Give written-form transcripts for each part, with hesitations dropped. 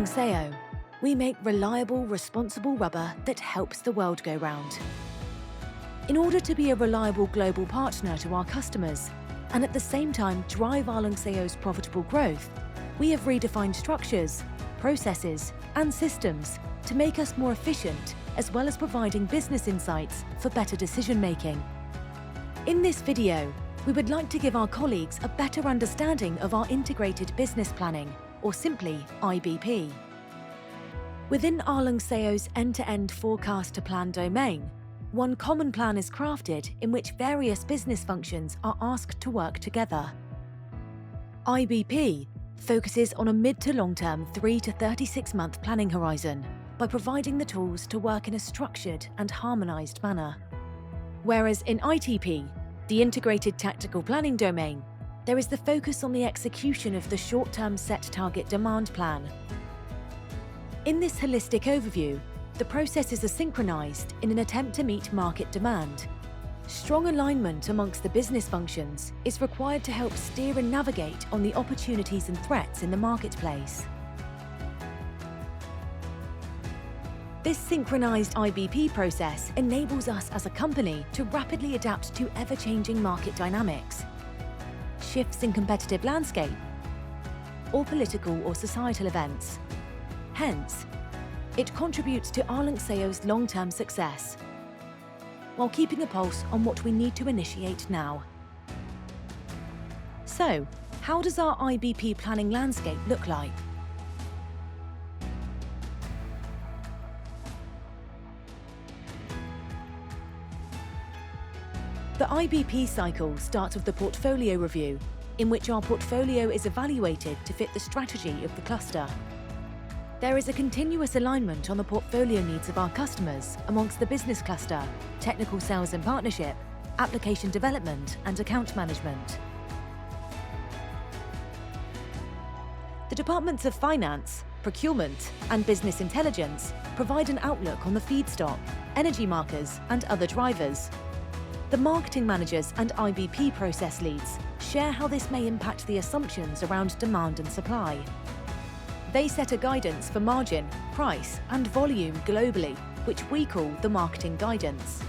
Arlanxeo, we make reliable, responsible rubber that helps the world go round. In order to be a reliable global partner to our customers, and at the same time drive Arlanxeo's profitable growth, we have redefined structures, processes, and systems to make us more efficient, as well as providing business insights for better decision-making. In this video, we would like to give our colleagues a better understanding of our Integrated Business Planning, or simply IBP. Within Arlanxeo's end-to-end forecast-to-plan domain, one common plan is crafted in which various business functions are asked to work together. IBP focuses on a mid to long-term 3 to 36-month planning horizon by providing the tools to work in a structured and harmonized manner. Whereas in ITP, the Integrated Tactical Planning domain, there is the focus on the execution of the short-term set target demand plan. In this holistic overview, the processes are synchronized in an attempt to meet market demand. Strong alignment amongst the business functions is required to help steer and navigate on the opportunities and threats in the marketplace. This synchronized IBP process enables us as a company to rapidly adapt to ever-changing market dynamics, shifts in competitive landscape, or political or societal events. Hence, it contributes to Arlanxeo's long-term success, while keeping a pulse on what we need to initiate now. So, how does our IBP planning landscape look like? The IBP cycle starts with the portfolio review, in which our portfolio is evaluated to fit the strategy of the cluster. There is a continuous alignment on the portfolio needs of our customers amongst the business cluster, technical sales and partnership, application development, and account management. The departments of finance, procurement, and business intelligence provide an outlook on the feedstock, energy markers, and other drivers. The marketing managers and IBP process leads share how this may impact the assumptions around demand and supply. They set a guidance for margin, price, and volume globally, which we call the marketing guidance.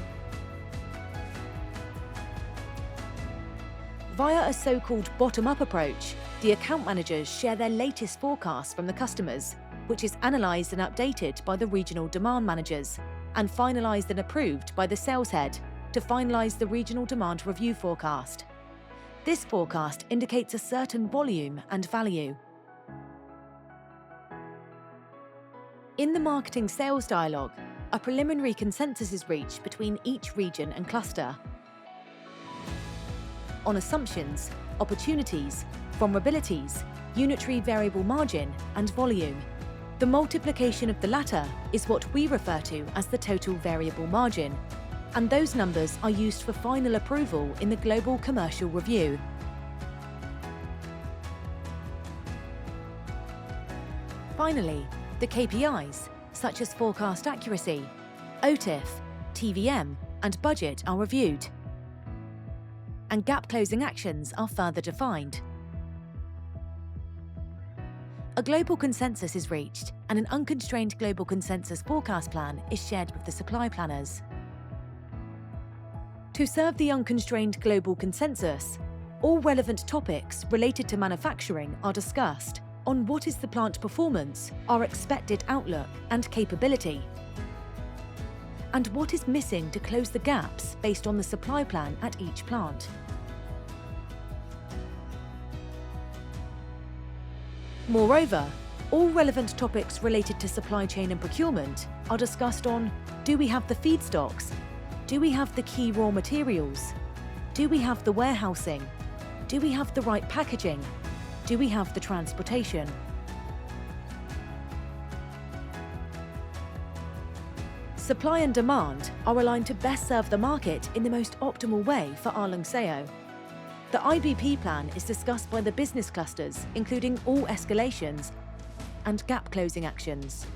Via a so-called bottom-up approach, the account managers share their latest forecasts from the customers, which is analysed and updated by the regional demand managers, and finalised and approved by the sales head to finalise the regional demand review forecast. This forecast indicates a certain volume and value. In the marketing sales dialogue, a preliminary consensus is reached between each region and cluster on assumptions, opportunities, vulnerabilities, unitary variable margin, and volume. The multiplication of the latter is what we refer to as the total variable margin, and those numbers are used for final approval in the global commercial review. Finally, the KPIs, such as forecast accuracy, OTIF, TVM, and budget are reviewed, and gap closing actions are further defined. A global consensus is reached, and an unconstrained global consensus forecast plan is shared with the supply planners. To serve the unconstrained global consensus, all relevant topics related to manufacturing are discussed on what is the plant performance, our expected outlook and capability, and what is missing to close the gaps based on the supply plan at each plant. Moreover, all relevant topics related to supply chain and procurement are discussed on: do we have the feedstocks? Do we have the key raw materials? Do we have the warehousing? Do we have the right packaging? Do we have the transportation? Supply and demand are aligned to best serve the market in the most optimal way for Arlanxeo. The IBP plan is discussed by the business clusters, including all escalations and gap closing actions.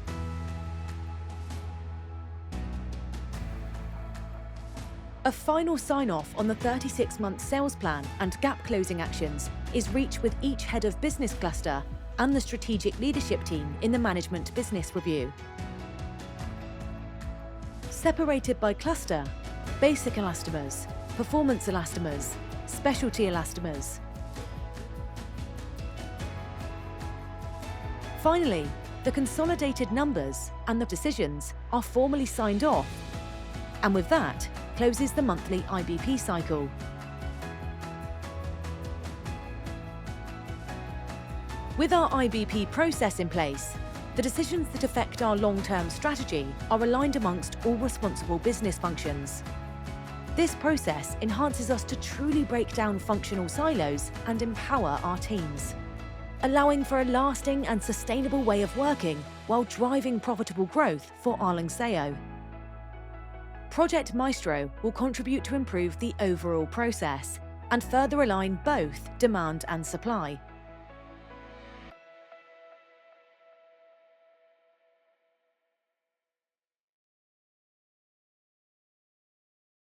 A final sign-off on the 36-month sales plan and gap closing actions is reached with each head of business cluster and the strategic leadership team in the management business review. Separated by cluster: basic elastomers, performance elastomers, specialty elastomers. Finally, the consolidated numbers and the decisions are formally signed off, and with that closes the monthly IBP cycle. With our IBP process in place, the decisions that affect our long-term strategy are aligned amongst all responsible business functions. This process enhances us to truly break down functional silos and empower our teams, allowing for a lasting and sustainable way of working while driving profitable growth for Arlanxeo. Project Maestro will contribute to improve the overall process and further align both demand and supply.